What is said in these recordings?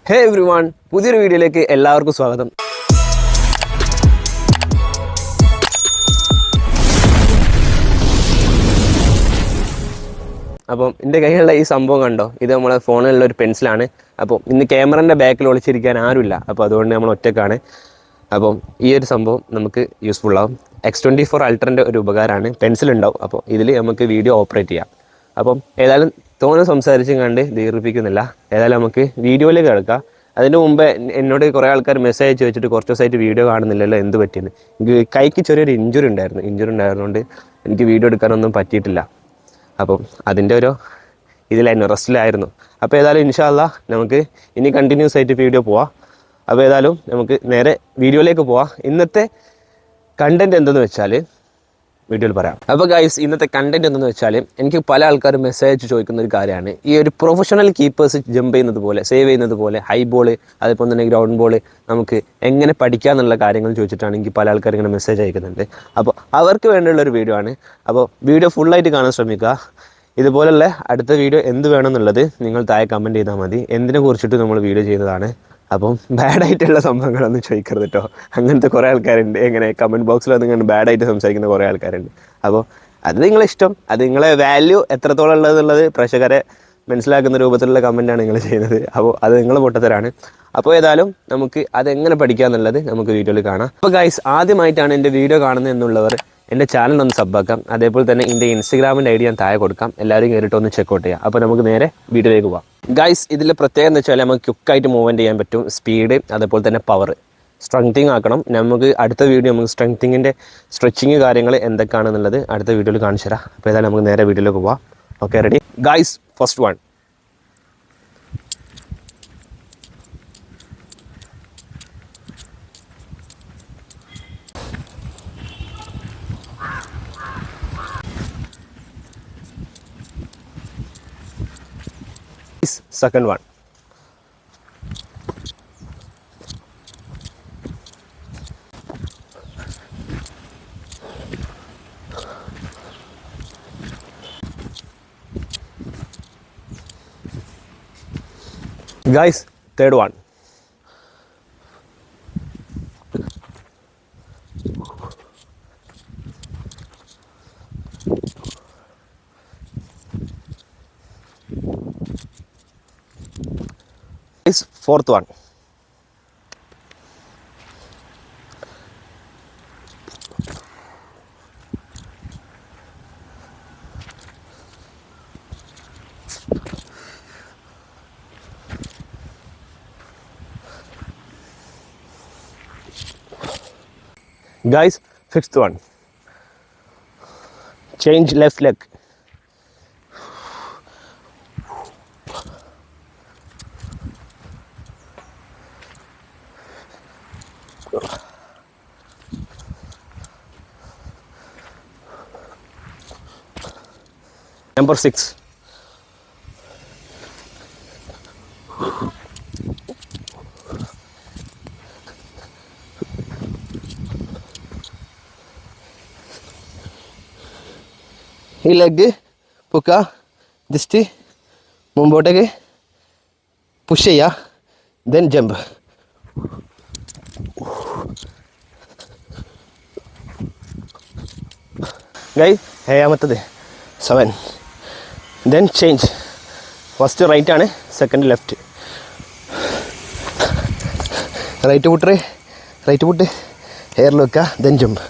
ഹേ everyone, പുതിയൊരു വീഡിയോയിലേക്ക് എല്ലാവർക്കും സ്വാഗതം. അപ്പം എൻ്റെ കയ്യിലുള്ള ഈ സംഭവം കണ്ടോ, ഇത് നമ്മളെ ഫോണിലുള്ള ഒരു പെൻസിലാണ്. അപ്പോൾ ഇന്ന് ക്യാമറൻ്റെ ബാക്കിൽ ഒളിച്ചിരിക്കാൻ ആരുമില്ല, അപ്പോൾ അതുകൊണ്ട് നമ്മൾ ഒറ്റക്കാണ്. അപ്പം ഈ ഒരു സംഭവം നമുക്ക് യൂസ്ഫുള്ളാവും. X24 Ultraൻ്റെ ഒരു ഉപകാരമാണ്. പെൻസിലുണ്ടാവും, അപ്പോൾ ഇതിൽ നമുക്ക് വീഡിയോ ഓപ്പറേറ്റ് ചെയ്യാം. അപ്പം ഏതായാലും തോന്നുന്ന സംസാരിച്ചും കണ്ട് ദീർഘിപ്പിക്കുന്നില്ല. ഏതായാലും നമുക്ക് വീഡിയോയിലേക്ക് കിടക്കാം. അതിന് മുമ്പ് എന്നോട് കുറേ ആൾക്കാർ മെസ്സേജ് ചോദിച്ചിട്ട് കുറച്ച് ദിവസമായിട്ട് വീഡിയോ കാണുന്നില്ലല്ലോ, എന്ത് പറ്റിയെന്ന്. എനിക്ക് കൈക്ക് ചെറിയൊരു ഇഞ്ചുറി ഉണ്ടായിരുന്നതുകൊണ്ട് എനിക്ക് വീഡിയോ എടുക്കാനൊന്നും പറ്റിയിട്ടില്ല. അപ്പം അതിൻ്റെ ഒരു ഇതിലായിരുന്നു, റെസ്റ്റിലായിരുന്നു. അപ്പോൾ ഏതായാലും ഇൻഷാ അല്ലാ നമുക്ക് ഇനി കണ്ടിന്യൂസ് ആയിട്ട് വീഡിയോ പോവാം. അപ്പോൾ ഏതായാലും നമുക്ക് നേരെ വീഡിയോയിലേക്ക് പോവാം. ഇന്നത്തെ കണ്ടൻറ്റ് എന്തെന്ന് വെച്ചാൽ വീഡിയോയിൽ പറയാം. അപ്പോൾ ഗൈസ്, ഇന്നത്തെ കണ്ടൻറ്റ് എന്തെന്ന് വെച്ചാൽ എനിക്ക് പല ആൾക്കാരും മെസ്സേജ് ചോദിക്കുന്ന ഒരു കാര്യമാണ്. ഈ ഒരു പ്രൊഫഷണൽ കീപ്പേഴ്സ് ജമ്പ് ചെയ്യുന്നത് പോലെ, സേവ് ചെയ്യുന്നത് പോലെ, ഹൈ ബോൾ അതേപോലെ തന്നെ ഗ്രൗണ്ട് ബോൾ നമുക്ക് എങ്ങനെ പഠിക്കാമെന്നുള്ള കാര്യങ്ങൾ ചോദിച്ചിട്ടാണ് എനിക്ക് പല ആൾക്കാർ ഇങ്ങനെ മെസ്സേജ് അയക്കുന്നുണ്ട്. അപ്പോൾ അവർക്ക് വേണ്ടിയുള്ളൊരു വീഡിയോ ആണ്. അപ്പോൾ വീഡിയോ ഫുള്ളായിട്ട് കാണാൻ ശ്രമിക്കുക. ഇതുപോലുള്ള അടുത്ത വീഡിയോ എന്ത് വേണമെന്നുള്ളത് നിങ്ങൾ താഴെ കമൻറ്റ് ചെയ്താൽ മതി. എന്തിനെ കുറിച്ചിട്ട് നമ്മൾ വീഡിയോ ചെയ്യുന്നതാണ്. അപ്പം ബാഡായിട്ടുള്ള സംഭവങ്ങളൊന്നും ചോദിക്കരുത് കേട്ടോ. അങ്ങനത്തെ കുറേ ആൾക്കാരുണ്ട്, എങ്ങനെ കമൻറ്റ് ബോക്സിൽ വന്നിങ്ങനെ ബാഡായിട്ട് സംസാരിക്കുന്ന കുറേ ആൾക്കാരുണ്ട്. അപ്പോൾ അത് നിങ്ങളെ ഇഷ്ടം, അത് നിങ്ങളെ വാല്യൂ എത്രത്തോളം ഉള്ളതെന്നുള്ളത് പ്രേക്ഷകരെ മനസ്സിലാക്കുന്ന രൂപത്തിലുള്ള കമൻറ്റാണ് നിങ്ങൾ ചെയ്യുന്നത്. അപ്പോൾ അത് നിങ്ങൾ പൊട്ടത്തരാണ്. അപ്പോൾ ഏതായാലും നമുക്ക് അതെങ്ങനെ പഠിക്കുക എന്നുള്ളത് നമുക്ക് വീഡിയോയിൽ കാണാം. അപ്പോൾ ഗൈസ്, ആദ്യമായിട്ടാണ് എൻ്റെ വീഡിയോ കാണുന്നത് എന്നുള്ളവർ എൻ്റെ ചാനൽ ഒന്ന് സബ്ബാക്കാം. അതേപോലെ തന്നെ എൻ്റെ ഇൻസ്റ്റഗ്രാമിൻ്റെ ഐഡി ഞാൻ താഴെ കൊടുക്കാം. എല്ലാവരും കയറിയിട്ട് ഒന്ന് ചെക്കൗട്ട് ചെയ്യാം. അപ്പോൾ നമുക്ക് നേരെ വീഡിയോയിലേക്ക് പോകാം. ഗൈസ്, ഇതിൽ പ്രത്യേകം എന്ന് വെച്ചാൽ നമുക്ക് ക്വിക്കായിട്ട് മൂവ്മെൻറ്റ് ചെയ്യാൻ പറ്റും. സ്പീഡ്, അതേപോലെ തന്നെ പവർ. സ്ട്രെങ്തിങ് ആക്കണം. നമുക്ക് അടുത്ത വീഡിയോ നമുക്ക് സ്ട്രെങ്തിങ്ങിൻ്റെ സ്ട്രെച്ചിങ് കാര്യങ്ങൾ എന്തൊക്കെയാണെന്നുള്ളത് അടുത്ത വീഡിയോയിൽ കാണിച്ചു തരാം. അപ്പോൾ ഏതായാലും നമുക്ക് നേരെ വീഡിയോയിലേക്ക് പോകാം. Okay, ready guys? First one. Second one. Guys, third one. Guys, fourth one. Guys, fifth one. Change left leg. Number 6. ഈ ലെഗ് പൊക്കുക, ജസ്റ്റ് മുമ്പോട്ടേക്ക് പുഷ് ചെയ്യുക, ദെൻ ജമ്പ്. ഗൈസ്, ഏഴാമത്തത് 7. Then change. ഫസ്റ്റ് റൈറ്റ് ആണ്, സെക്കൻഡ് ലെഫ്റ്റ്. റൈറ്റ് പുട്ട് ഹെയറിൽ വെക്കുക, then jump.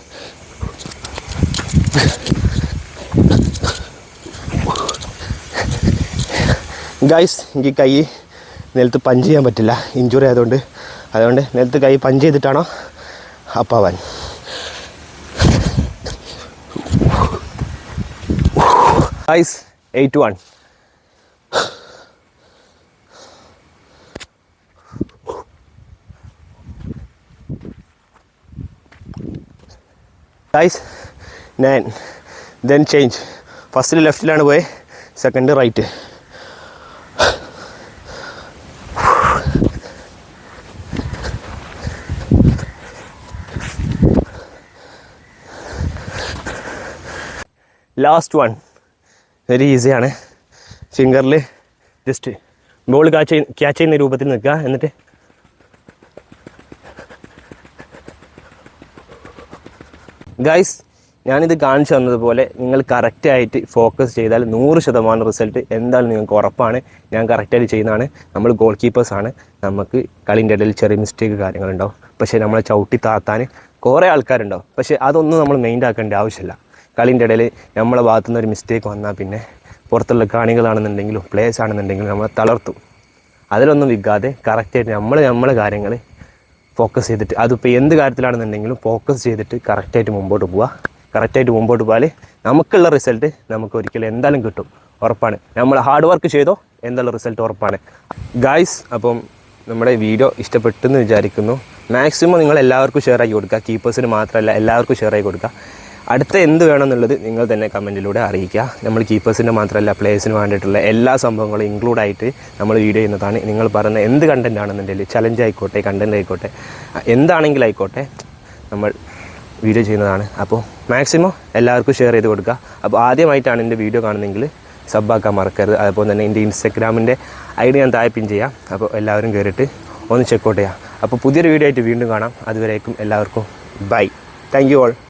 Guys, എനിക്ക് കൈ നിലത്ത് പഞ്ച് ചെയ്യാൻ പറ്റില്ല, ഇഞ്ചുറി ആയതുകൊണ്ട്. നിലത്ത് കൈ പഞ്ച് ചെയ്തിട്ടാണോ അപ്പാവാൻ. Guys, 8-1. Guys, 9. Then change. First ലെഫ്റ്റിലാണ് പോയി, second right. Last one very ഈസിയാണ്. ഫിംഗറിൽ ജസ്റ്റ് ബോൾ ക്യാച്ച് ചെയ്യുന്ന രൂപത്തിൽ നിൽക്കുക. എന്നിട്ട് ഗൈസ്, ഞാനിത് കാണിച്ചു തന്നതുപോലെ നിങ്ങൾ കറക്റ്റായിട്ട് ഫോക്കസ് ചെയ്താൽ 100% റിസൾട്ട് എന്തായാലും നിങ്ങൾക്ക് ഉറപ്പാണ്. ഞാൻ കറക്റ്റായിട്ട് ചെയ്യുന്നതാണ്. നമ്മൾ ഗോൾ കീപ്പേഴ്സാണ്. നമുക്ക് കളിൻ്റെ ഇടയിൽ ചെറിയ മിസ്റ്റേക്ക് കാര്യങ്ങളുണ്ടാവും. പക്ഷേ നമ്മളെ ചവിട്ടി താത്താൻ കുറേ ആൾക്കാരുണ്ടാവും. പക്ഷേ അതൊന്നും നമ്മൾ മെയിൻ്റ് ആക്കേണ്ട ആവശ്യമില്ല. കളിൻ്റെ ഇടയിൽ നമ്മളെ ഭാഗത്തുനിന്ന് ഒരു മിസ്റ്റേക്ക് വന്നാൽ പിന്നെ പുറത്തുള്ള കാണികളാണെന്നുണ്ടെങ്കിലും പ്ലേയേഴ്സ് ആണെന്നുണ്ടെങ്കിലും നമ്മളെ തളർത്തും. അതിലൊന്നും വിൽക്കാതെ കറക്റ്റായിട്ട് നമ്മളെ കാര്യങ്ങൾ ഫോക്കസ് ചെയ്തിട്ട്, അതിപ്പോൾ എന്ത് കാര്യത്തിലാണെന്നുണ്ടെങ്കിലും ഫോക്കസ് ചെയ്തിട്ട് കറക്റ്റായിട്ട് മുമ്പോട്ട് പോവുക. കറക്റ്റായിട്ട് മുമ്പോട്ട് പോയാൽ നമുക്കുള്ള റിസൾട്ട് നമുക്ക് ഒരിക്കലും എന്തായാലും കിട്ടും, ഉറപ്പാണ്. നമ്മൾ ഹാർഡ് വർക്ക് ചെയ്തോ എന്തായാലും റിസൾട്ട് ഉറപ്പാണ്. ഗായ്സ്, അപ്പം നമ്മുടെ വീഡിയോ ഇഷ്ടപ്പെട്ടെന്ന് വിചാരിക്കുന്നു. മാക്സിമം നിങ്ങൾ എല്ലാവർക്കും ഷെയർ ആക്കി കൊടുക്കുക. കീപ്പേഴ്സിന് മാത്രമല്ല എല്ലാവർക്കും ഷെയർ ആക്കി കൊടുക്കുക. അടുത്ത എന്ത് വേണമെന്നുള്ളത് നിങ്ങൾ തന്നെ കമൻറ്റിലൂടെ അറിയിക്കുക. നമ്മൾ കീപ്പേഴ്സിൻ്റെ മാത്രമല്ല പ്ലേയേഴ്സിന് വേണ്ടിയിട്ടുള്ള എല്ലാ സംഭവങ്ങളും ഇൻക്ലൂഡായിട്ട് നമ്മൾ വീഡിയോ ചെയ്യുന്നതാണ്. നിങ്ങൾ പറയുന്ന എന്ത് കണ്ടൻറ്റ് ആണെന്നുണ്ടെങ്കിൽ, ചലഞ്ച് ആയിക്കോട്ടെ, കണ്ടൻറ്റ് ആയിക്കോട്ടെ, എന്താണെങ്കിലും ആയിക്കോട്ടെ, നമ്മൾ വീഡിയോ ചെയ്യുന്നതാണ്. അപ്പോൾ മാക്സിമം എല്ലാവർക്കും ഷെയർ ചെയ്ത് കൊടുക്കുക. അപ്പോൾ ആദ്യമായിട്ടാണ് എൻ്റെ വീഡിയോ കാണുന്നതെങ്കിൽ സബ്ബാക്കാൻ മറക്കരുത്. അതുപോലെ തന്നെ എൻ്റെ ഇൻസ്റ്റഗ്രാമിൻ്റെ ID ഞാൻ താഴെ പിൻ ചെയ്യാം. അപ്പോൾ എല്ലാവരും കയറിയിട്ട് ഒന്ന് ചെക്കൗട്ട് ചെയ്യാം. അപ്പോൾ പുതിയൊരു വീഡിയോ ആയിട്ട് വീണ്ടും കാണാം. അതുവരേക്കും എല്ലാവർക്കും ബൈ. Thank you all.